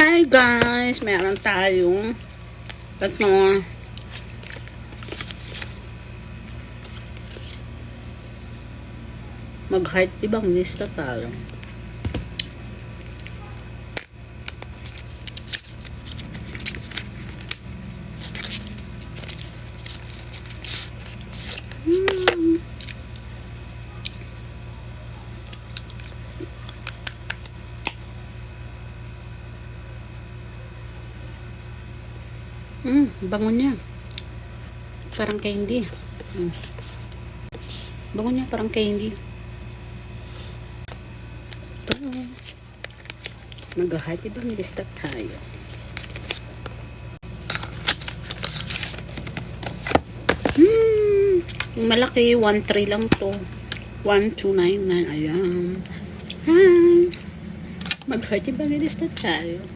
Hi guys! Meron tayong ito mag-heart ibang lista tayo. Bango niya. Parang candy. Bango niya, parang candy. Ito. Mag-heart ibang lista tayo. Yung malaki, 1.3 lang to. 1.299. Ayan. Mag-heart ibang lista tayo.